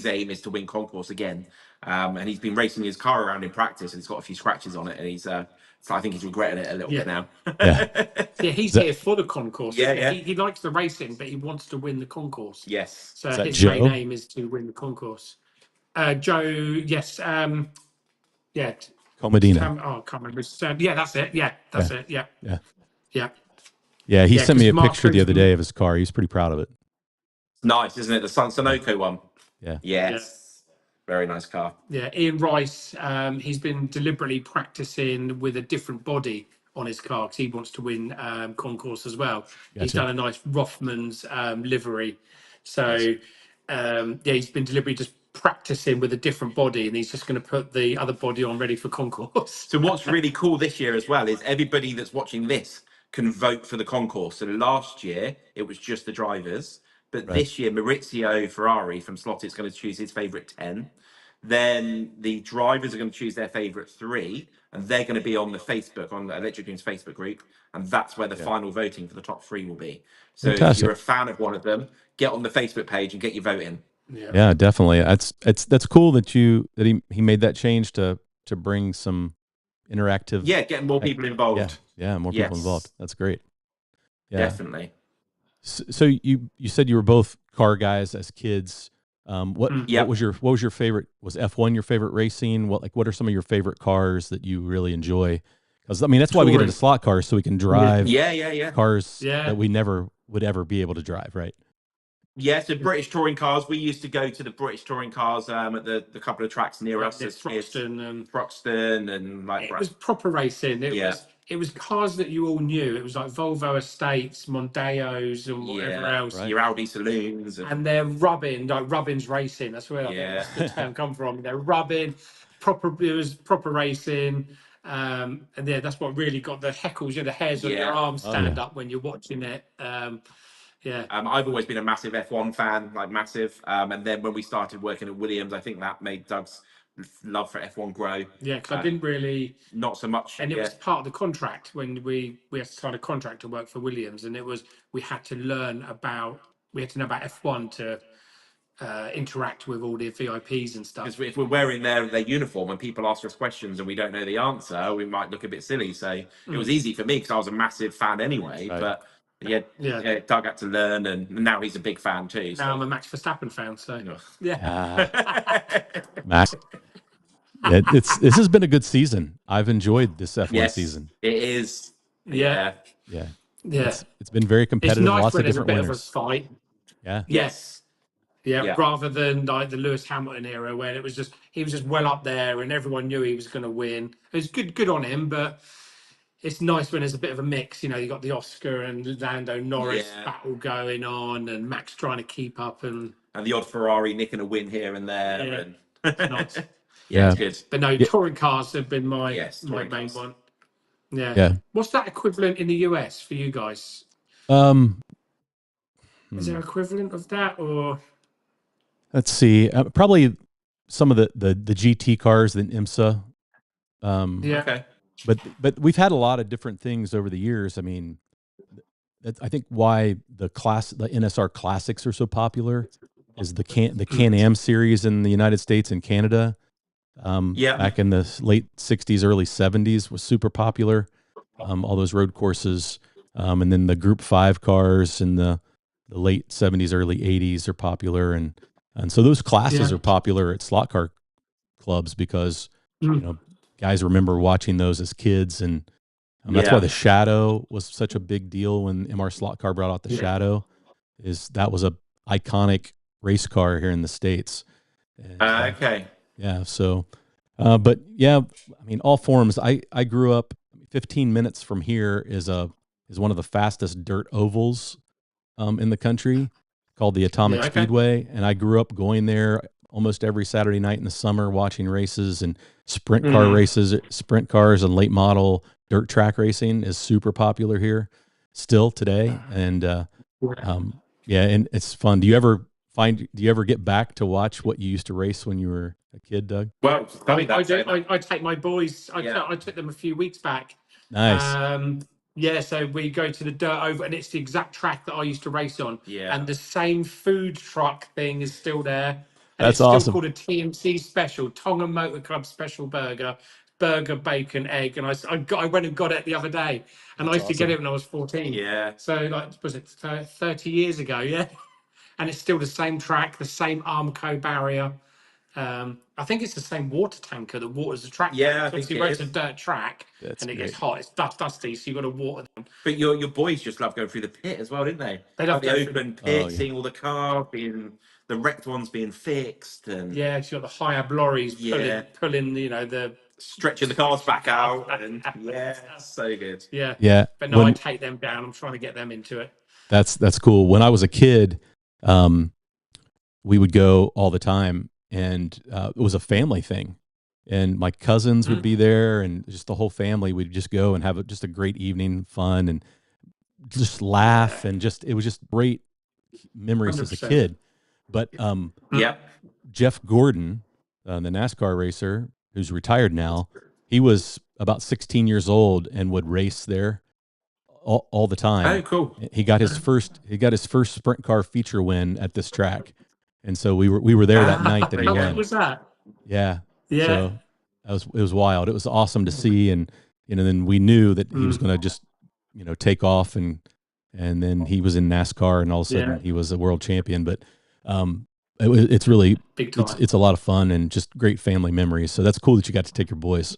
aim is to win Concours again, and he's been racing his car around in practice, and he's got a few scratches on it, and so I think he's regretting it a little bit now. He's here for the Concours. He likes the racing, but he wants to win the Concours. Yes. So his main aim is to win the Concours. Joe, yes, Comedina. I can't remember. That's it. That's it. Yeah, he sent me a picture the other day of his car. He's pretty proud of it. Nice, isn't it? The Sunoco one. Yeah. Yes. Very nice car. Yeah, Ian Rice, he's been deliberately practicing with a different body on his car because he wants to win Concours as well. Gotcha. He's done a nice Rothmans livery. So, he's been deliberately just practicing with a different body, and he's just going to put the other body on ready for Concours. So what's really cool this year as well is everybody that's watching this can vote for the concourse. So last year it was just the drivers, but this year Maurizio Ferrari from SlotIt is going to choose his favorite 10. Then the drivers are going to choose their favorite 3, and they're going to be on the Facebook, on the Electric Dreams Facebook group, and that's where the final voting for the top 3 will be. So if you're a fan of one of them, get on the Facebook page and get your vote in. Yeah, definitely. That's cool that he made that change to bring some interactive. Yeah, getting more people involved. Yeah, more people involved. That's great. Yeah, definitely. So you said you were both car guys as kids. What was your favorite? Was F1 your favorite racing? What are some of your favorite cars that you really enjoy? Because I mean, that's why we get into slot cars, so we can drive cars that we never would ever be able to drive, right? Yeah, so British touring cars. We used to go to the British touring cars at the couple of tracks near us. Thruxton and like it was proper racing. It was cars that you all knew. It was like Volvo Estates, Mondeos, and whatever else. Right. Your Audi saloons, and they're rubbing, like Rubbin's racing. That's where I think the term come from. They're rubbing. It was proper racing. And that's what really got the heckles. The hairs on your arms stand up when you're watching it. I've always been a massive F1 fan, like massive. And then when we started working at Williams, I think that made Doug's love for F1 grow. Yeah, because I didn't really, not so much, and it was part of the contract when we had to sign a contract to work for Williams, and we had to know about F1 to interact with all the VIPs and stuff. Because if we're wearing their uniform and people ask us questions and we don't know the answer, we might look a bit silly. So it was easy for me because I was a massive fan anyway. Right. But Doug had to learn, and now he's a big fan too. Now I'm a Max Verstappen fan. So Max. This has been a good season. I've enjoyed this F1 season. It is. Yeah. It's been very competitive. It's nice lots when of there's different a bit winners. of a fight. Yeah. Yes. Yeah, rather than like the Lewis Hamilton era where he was just well up there and everyone knew he was going to win. It was good on him, but it's nice when there's a bit of a mix. You got the Oscar and Lando Norris battle going on, and Max trying to keep up, and the odd Ferrari nicking a win here and there. Nice. It's good. But no, touring cars have been my main one. Yeah. What's that equivalent in the US for you guys? Is there equivalent of that, or? Let's see. Probably some of the GT cars, the IMSA. Okay. But we've had a lot of different things over the years. I mean, I think why the NSR Classics are so popular is the Can-Am series in the United States and Canada. Back in the late 60s, early 70s was super popular. All those road courses. And then the Group 5 cars in the late 70s, early 80s are popular. And so those classes are popular at slot car clubs because, guys remember watching those as kids. And that's why the Shadow was such a big deal when MR Slot Car brought out the Shadow. That was a iconic race car here in the States. And, okay. Yeah. So, but yeah, I mean, all forms. I grew up 15 minutes from here is one of the fastest dirt ovals in the country, called the Atomic Speedway, and I grew up going there almost every Saturday night in the summer, watching races and sprint car races. Sprint cars and late model dirt track racing is super popular here still today, and and it's fun. Do you ever get back to watch what you used to race when you were a kid, Doug? Well, I take my boys. I took them a few weeks back. Nice. So we go to the dirt over, and it's the exact track that I used to race on. Yeah. And the same food truck thing is still there. And That's it's still awesome. called a TMC special, Tonga Motor Club special burger, bacon, egg. And I went and got it the other day. And I used to get it when I was 14. Yeah. So was it 30 years ago? Yeah. And it's still the same track, the same Armco barrier. I think it's the same water tanker that waters the track. Yeah, I think it's a dirt track. That's and it great. gets hot. It's dusty, so you've got to water them. But your boys just love going through the pit as well, didn't they? They love the open pit, seeing all the cars the wrecked ones being fixed, and you've got the high-ab lorries pulling the stretching the cars back out, and so good. Yeah. But no, I take them down. I'm trying to get them into it. That's cool. When I was a kid, we would go all the time, and it was a family thing. And my cousins would be there, and just the whole family would just go and have just a great evening, fun. And just laugh and it was just great memories 100%. as a kid. But Jeff Gordon, the NASCAR racer who's retired now, he was about 16 years old and would race there all the time. Oh, cool. He got his first sprint car feature win at this track. And so we were there that night that he won. How was that? Yeah. Yeah. So it was wild. It was awesome to see. And, then we knew that he was going to just, take off and then he was in NASCAR and all of a sudden he was a world champion. But, it's really, it's a lot of fun and just great family memories. So that's cool that you got to take your boys.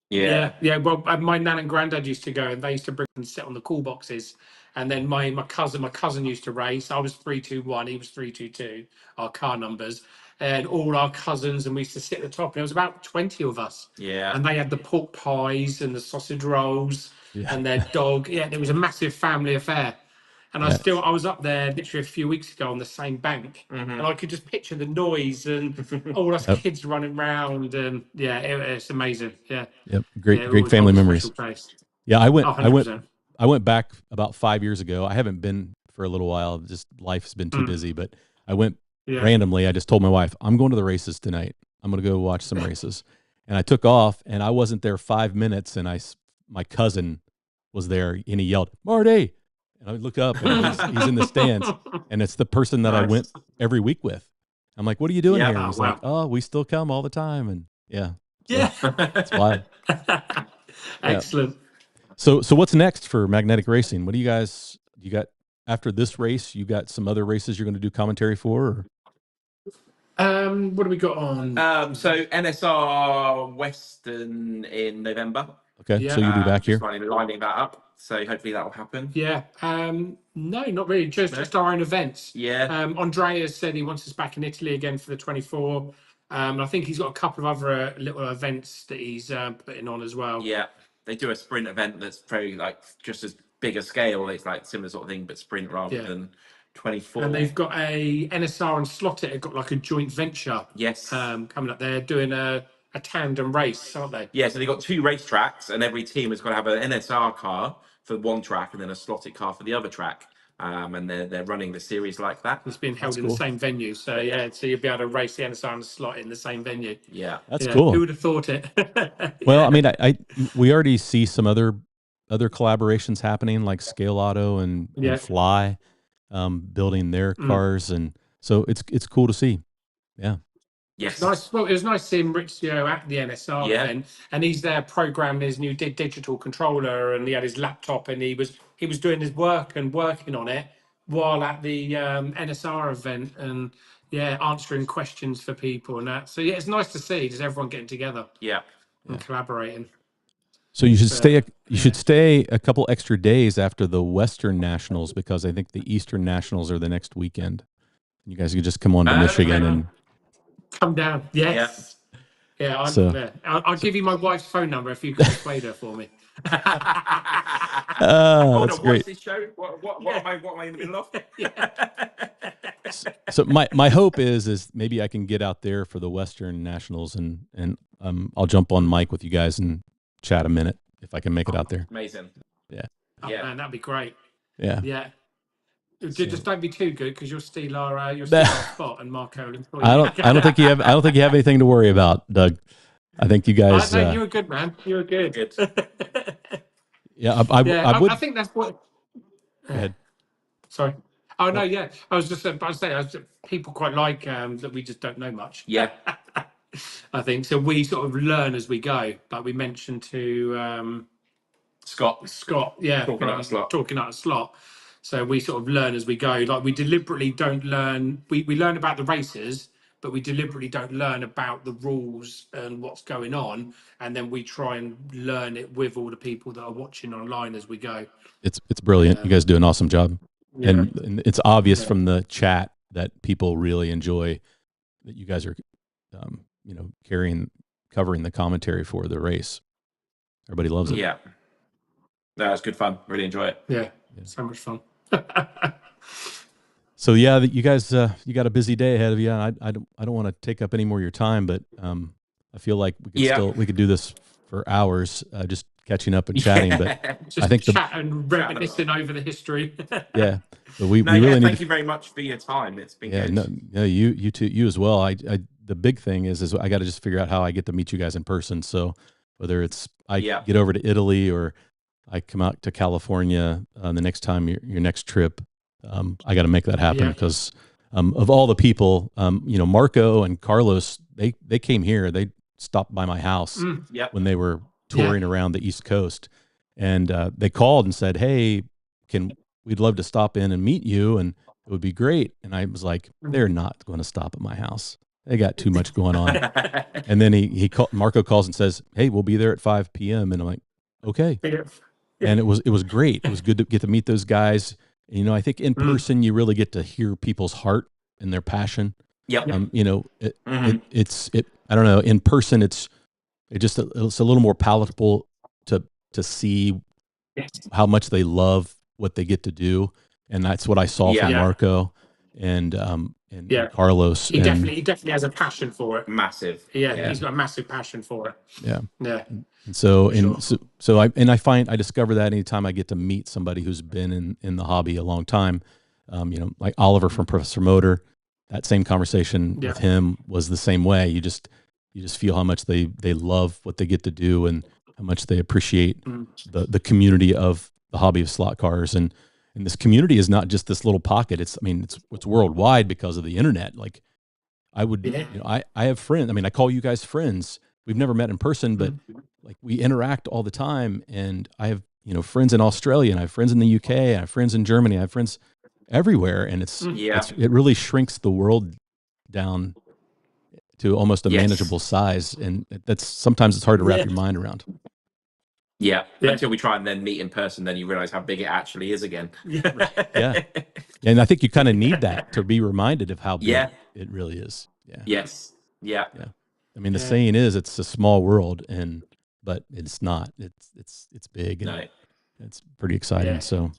Yeah. Well, my nan and granddad used to go, and they used to bring and sit on the cool boxes. And then my cousin used to race. I was 321, he was 322, our car numbers, and all our cousins, and we used to sit at the top. And there was about 20 of us. Yeah. And they had the pork pies and the sausage rolls and their dog. Yeah, it was a massive family affair. And I was up there literally a few weeks ago on the same bank, and I could just picture the noise and all us kids running around, and it's amazing. Yeah. Yep. Great family memories. Yeah, I went back about 5 years ago. I haven't been for a little while. Just life's been too busy, but I went randomly. I just told my wife, I'm going to the races tonight. I'm going to go watch some races. And I took off, and I wasn't there 5 minutes, and my cousin was there, and he yelled, "Marty!" And I look up, and he's in the stands, and it's the person that I went every week with. I'm like, "What are you doing here?" And he's like, "Oh, we still come all the time." And it's wild. Excellent. So what's next for Magnetic Racing? What do you got after this race? You got some other races you're going to do commentary for? Or? What do we got on? So NSR Western in November. Okay, so you'll be back here. Lining that up. So hopefully that will happen. Yeah. No, not really. Just our own events. Yeah. Andreas said he wants us back in Italy again for the 24. I think he's got a couple of other little events that he's putting on as well. Yeah. They do a sprint event that's probably like just as big a scale. It's like similar sort of thing, but sprint rather than 24. And they've got a NSR and SlotIt have got like a joint venture. Yes. Coming up. They're doing a tandem race, aren't they? Yeah. So they've got 2 race tracks, and every team has got to have an NSR car for one track and then a SlotIt car for the other track. And they're running the series like that. It's being held in the same venue. So so you'll be able to race the NSR and the SlotIt in the same venue. Yeah. That's cool. Who would have thought it? Well, I mean, we already see some other collaborations happening, like Scale Auto and Fly, building their cars, and so it's cool to see. Yeah. Yes. Nice. Well, it was nice seeing Rizzio at the NSR event, and he's there programming his new digital controller, and he had his laptop, and he was doing his work and working on it while at the NSR event, and answering questions for people and that. So it's nice to see just everyone getting together. And collaborating. So you should stay a couple extra days after the Western Nationals, because I think the Eastern Nationals are the next weekend. You guys could just come on to Michigan and come down. Yes. Yeah. I'll give you my wife's phone number if you can persuade her for me. That's great. What's this show? What am I in the middle of? So my hope is maybe I can get out there for the Western Nationals and I'll jump on mic with you guys and chat a minute if I can make it out there. Amazing. Yeah. Oh, man, that'd be great. Yeah. Yeah. Just don't be too good, because you'll steal our spot, and Marco. I don't think you have anything to worry about, Doug. I think you guys. You were good, man. You were good. Yeah, I think that's what. Go ahead. Sorry. Oh no, yeah. I was just about to say, people quite like that we just don't know much. Yeah. I think so. We sort of learn as we go. Like we mentioned to Scott. Yeah, talking out a slot. So we sort of learn as we go. Like we deliberately don't learn. We learn about the races, but we deliberately don't learn about the rules and what's going on. And then we try and learn it with all the people that are watching online as we go. It's brilliant. You guys do an awesome job. Yeah. And it's obvious from the chat that people really enjoy that you guys are, covering the commentary for the race. Everybody loves it. Yeah. No, it's good fun. Really enjoy it. Yeah. So much fun. So you guys, you got a busy day ahead of you. I don't want to take up any more of your time, but I feel like we could do this for hours. Just catching up and chatting. But just I think chat and reminiscing over the history. Yeah, but we really need. Thank you very much for your time. It's been good. No, you too, you as well. The big thing is I got to just figure out how I get to meet you guys in person. So whether it's I get over to Italy or I come out to California the next time your next trip, I got to make that happen because of all the people, Marco and Carlos, they came here. They stopped by my house when they were touring around the East Coast, and they called and said, "Hey, we'd love to stop in and meet you, and it would be great." And I was like, "They're not going to stop at my house. They got too much going on." And then Marco calls and says, "Hey, we'll be there at 5 p.m." And I'm like, "Okay." And it was great. It was good to get to meet those guys. I think in person you really get to hear people's heart and their passion. Yep. I don't know. In person, it's a little more palatable to see how much they love what they get to do, and that's what I saw from Marco and Carlos. He definitely has a passion for it. Massive. Yeah, he's got a massive passion for it. Yeah. And so I discover that anytime I get to meet somebody who's been in the hobby a long time, like Oliver from Professor Motor, that same conversation with him was the same way. You just feel how much they love what they get to do and how much they appreciate the community of the hobby of slot cars. And this community is not just this little pocket. It's worldwide because of the internet. Like I have friends. I call you guys friends. We've never met in person, but like we interact all the time. And I have, friends in Australia, and I have friends in the UK, and I have friends in Germany. I have friends everywhere. And it really shrinks the world down to almost a manageable size. And sometimes it's hard to wrap your mind around. Yeah, until we try and then meet in person, then you realize how big it actually is again. Yeah. And I think you kind of need that to be reminded of how big it really is. Yeah. Yes. Yeah. The saying is it's a small world, but it's not. It's big, and it's pretty exciting. So,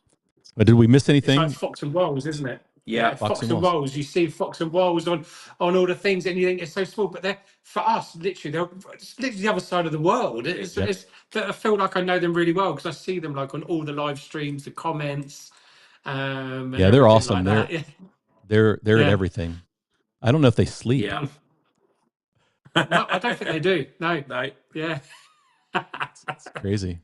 but did we miss anything? It's like Fox and Wolves, isn't it? Yeah, Fox and Wolves. You see Fox and Wolves on all the things, and you think it's so small, but they're, for us, literally the other side of the world. I feel like I know them really well because I see them like on all the live streams, the comments. They're awesome. Like they're at everything. I don't know if they sleep. Yeah. No, I don't think they do. No. Yeah. It's crazy.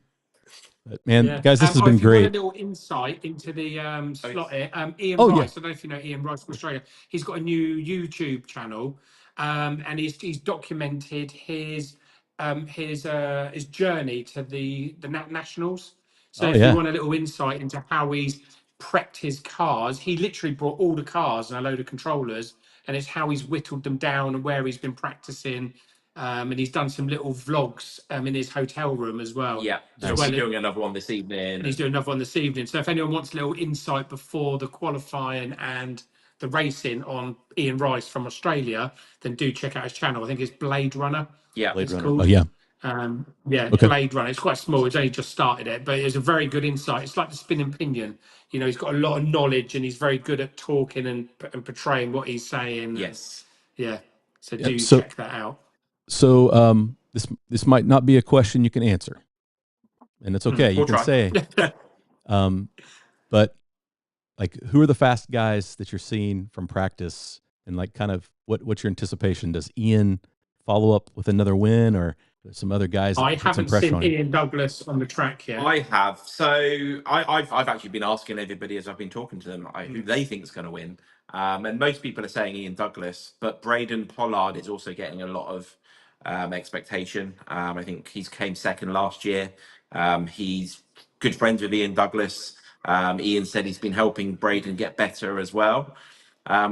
But man, guys, this has been great. You want a little insight into the SlotIt. Ian Rice, I don't know if you know Ian Rice from Australia. He's got a new YouTube channel, and he's documented his journey to the Nationals. So if you want a little insight into how he's prepped his cars, he literally brought all the cars and a load of controllers, and it's how he's whittled them down and where he's been practicing. And he's done some little vlogs in his hotel room as well. Yeah, so we're doing another one this evening. And he's doing another one this evening. So if anyone wants a little insight before the qualifying and the racing on Ian Rice from Australia, then do check out his channel. I think it's Blade Runner. Yeah, Blade Runner. Called. Oh yeah. Okay. Blade Runner. It's quite small. It's only just started it, but it's a very good insight. It's like the spinning pinion. He's got a lot of knowledge, and he's very good at talking and portraying what he's saying. Yes. So do check that out. So this might not be a question you can answer, and it's okay. You can say, but like, who are the fast guys that you're seeing from practice, and like, kind of what's your anticipation? Does Ian follow up with another win, or there's some other guys? I haven't seen Ian Douglas on the track yet. I have. So I've actually been asking everybody as I've been talking to them who they think is going to win. And most people are saying Ian Douglas, but Braden Pollard is also getting a lot of expectation. I think he's came second last year. He's good friends with Ian Douglas. Ian said he's been helping Braden get better as well.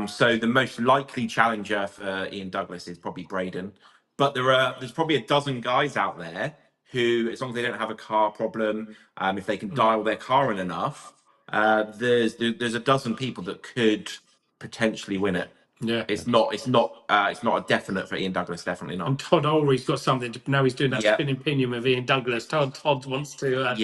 So the most likely challenger for Ian Douglas is probably Braden. But there's probably a dozen guys out there who, as long as they don't have a car problem, if they can dial their car in enough, there's a dozen people that could potentially win it. Yeah, it's not a definite for Ian Douglas. Definitely not. And Todd Ulry's got something to know. He's doing that spinning pinion with Ian Douglas. Todd wants to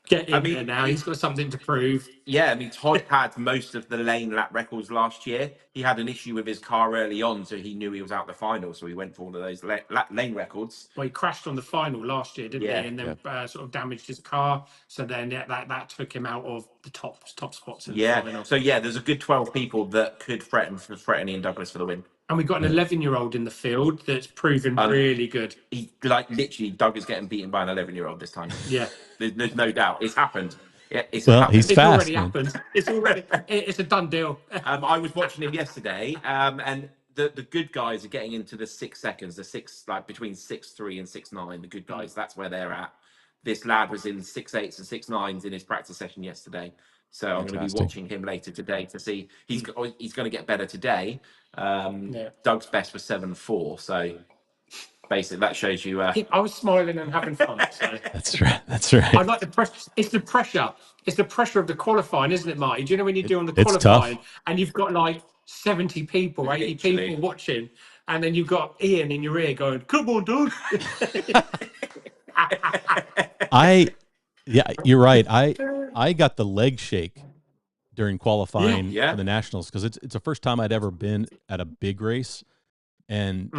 get in there now. He's got something to prove. Yeah, I mean, Todd had most of the lane lap records last year. He had an issue with his car early on, so he knew he was out the final, so he went for one of those lane records. Well, he crashed on the final last year, didn't he? And then sort of damaged his car. So then that took him out of the top spots in the final. So there's a good 12 people that could threaten Ian Douglas for the win. And we've got an 11-year-old in the field that's proven really good. He literally Doug is getting beaten by an 11-year-old this time. Yeah, there's no doubt. It's happened. Yeah, he's fast. It's already happened. It's a done deal. I was watching him yesterday, and the good guys are getting into the 6 seconds, between 6.3 and 6.9. The good guys, that's where they're at. This lad was in 6.8s and 6.9s in his practice session yesterday. So I'm going to be watching him later today to see he's going to get better today. Doug's best was 7.4, so basically that shows you. I was smiling and having fun. So. That's right. I like the pressure. It's the pressure. It's the pressure of the qualifying, isn't it, Marty? Do you know when you're doing the qualifying and you've got like 70 people, 80 people watching, and then you've got Ian in your ear going, "Come on, Doug." You're right. I got the leg shake during qualifying for the Nationals because it's the first time I'd ever been at a big race, and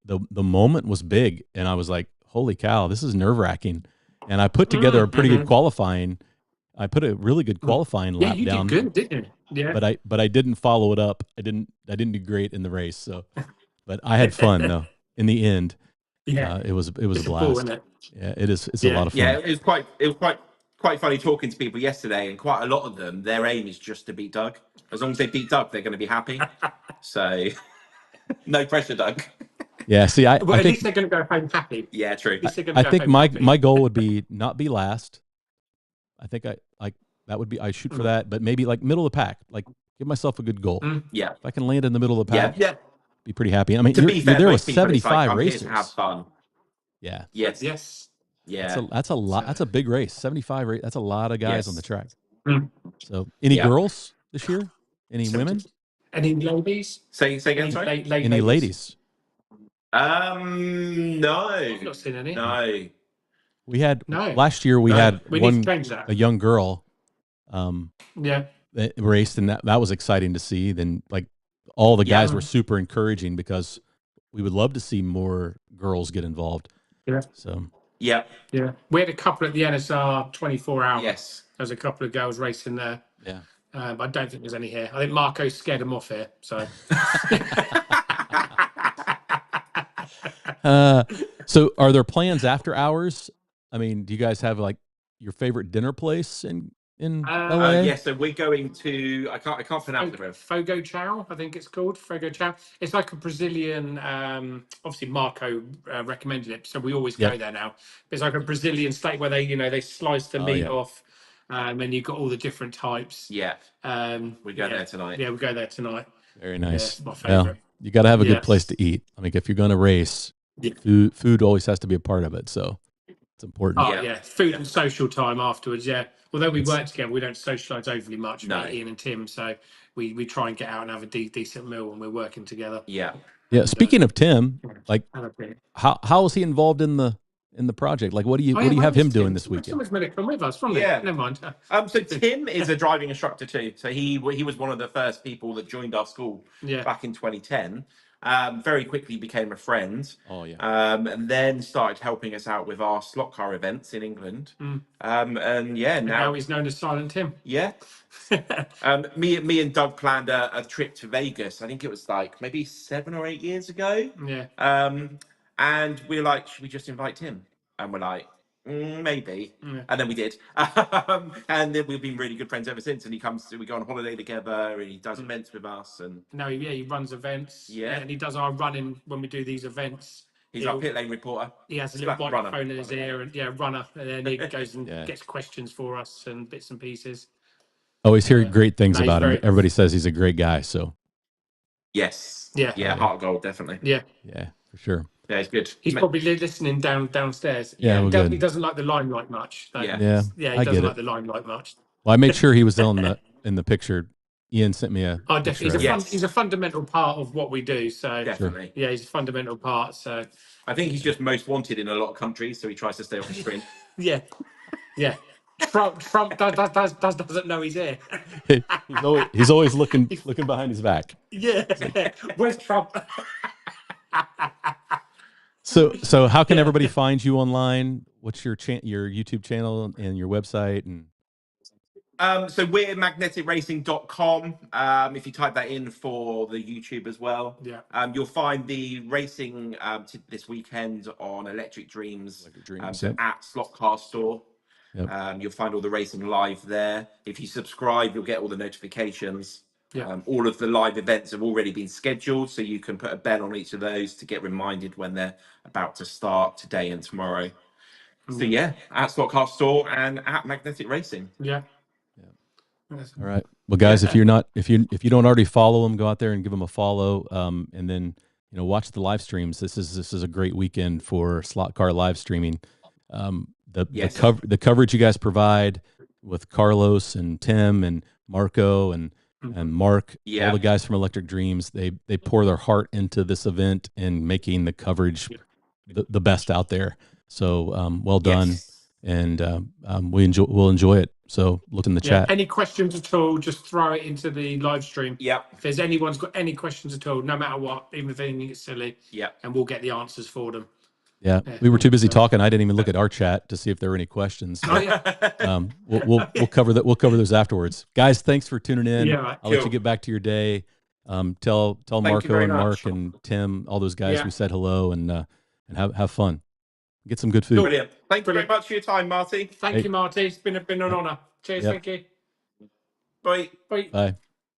the moment was big, and I was like, holy cow, this is nerve-wracking. And I put together a pretty good qualifying. I put a really good qualifying lap down. You did good, didn't you? Yeah. But I didn't follow it up. I didn't do great in the race. So, but I had fun though. In the end, it was a blast. Cool, isn't it? Yeah, it is. It's a lot of fun. Yeah, it was quite funny talking to people yesterday, and quite a lot of them, their aim is just to beat Doug. As long as they beat Doug, they're going to be happy. So, no pressure, Doug. Yeah, see, at least they're going to go home happy. Yeah, true. I think my goal would be not be last. I think that would be I shoot for that, but maybe like middle of the pack. Like give myself a good goal. Yeah, if I can land in the middle of the pack, be pretty happy. I mean, to be fair, there was 75 racers. Have fun. Yeah. Yes. Yeah. That's a lot. That's a big race. 75. That's a lot of guys on the track. So, any girls this year? Any women? Any ladies? Say again. Sorry. Any ladies? No. I've not seen any. No. We had last year. We had a young girl. That raced, and that was exciting to see. Then, like all the guys were super encouraging because we would love to see more girls get involved. Yeah. So. Yeah. We had a couple at the NSR 24 hours. Yes. There's a couple of girls racing there. Yeah. I don't think there's any here. I think Marco scared them off here. So. So are there plans after hours? I mean, do you guys have like your favorite dinner place in LA? Yes, so we're going to I can't pronounce it. Fogo Chao, I think it's called. Fogo Chao. It's like a Brazilian obviously Marco recommended it, so we always go there now. It's like a Brazilian steak where they slice the meat off, and you've got all the different types. Yeah. We go there tonight. Yeah, we go there tonight. Very nice. Yeah, my favorite. Well, you got to have a good place to eat. I mean, if you're going to race, food always has to be a part of it. So it's important. Oh yeah, food and social time afterwards. Yeah, although we work together, we don't socialise overly much. No. Ian and Tim, so we try and get out and have a decent meal when we're working together. Yeah. Yeah. Speaking of Tim, like how is he involved in the project? Like, what do you have him doing this weekend? Someone's going to come with us from there. Never mind. So Tim is a driving instructor too. So he was one of the first people that joined our school back in 2010. Very quickly became a friend. Oh yeah. And then started helping us out with our slot car events in England. And now he's known as Silent Tim. Yeah. Me and Doug planned a trip to Vegas. I think it was like maybe 7 or 8 years ago. Yeah. And we were like, should we just invite Tim? And we're like, maybe. And then we did. And then we've been really good friends ever since. And we go on holiday together, and he does events with us. And he runs events. Yeah. And he does our running when we do these events. He's our pit lane reporter. He has a little microphone in his ear, and runner. And then he goes and gets questions for us and bits and pieces. Always hear great things about him. Everybody says he's a great guy. So. Yes. Yeah. Heart of gold, definitely. Yeah. Yeah, for sure. Yeah, he's good. He's probably listening downstairs. Yeah, he doesn't like the limelight much. He doesn't like the limelight much. Well, I made sure he was in the picture. Ian sent me a. Oh, definitely. He's a fundamental part of what we do. So definitely, he's a fundamental part. So I think he's just most wanted in a lot of countries, so he tries to stay off the screen. Yeah. Yeah. Trump doesn't know he's here. he's always looking behind his back. Yeah. Like, where's Trump? So how can everybody find you online? What's your YouTube channel and your website? And so we're magneticracing.com. If you type that in for the YouTube as well, you'll find the racing this weekend on Electric Dreams, at Slot Store. You'll find all the racing live there. If you subscribe, you'll get all the notifications. All of the live events have already been scheduled, so you can put a bell on each of those to get reminded when they're about to start today and tomorrow. So at Slot Store and at Magnetic Racing. All right. Well, guys, if you don't already follow them, go out there and give them a follow. And then, watch the live streams. This is a great weekend for slot car live streaming. The coverage you guys provide with Carlos and Tim and Marco and Mark, all the guys from Electric Dreams, they pour their heart into this event and making the coverage the best out there. So well done. And we'll enjoy it. So look in the chat. Any questions at all, just throw it into the live stream. If there's anyone's got any questions at all, no matter what, even if anything is silly, and we'll get the answers for them. We were too busy talking. I didn't even look at our chat to see if there were any questions. So, we'll cover that. We'll cover those afterwards. Guys, thanks for tuning in. I'll let you get back to your day. Tell Marco and Mark and Tim, all those guys we said hello, and have fun. Get some good food. Brilliant. Thank you very much for your time, Marty. Thank you, Marty. It's been an honor. Cheers. Thank you. Bye. Bye. Bye.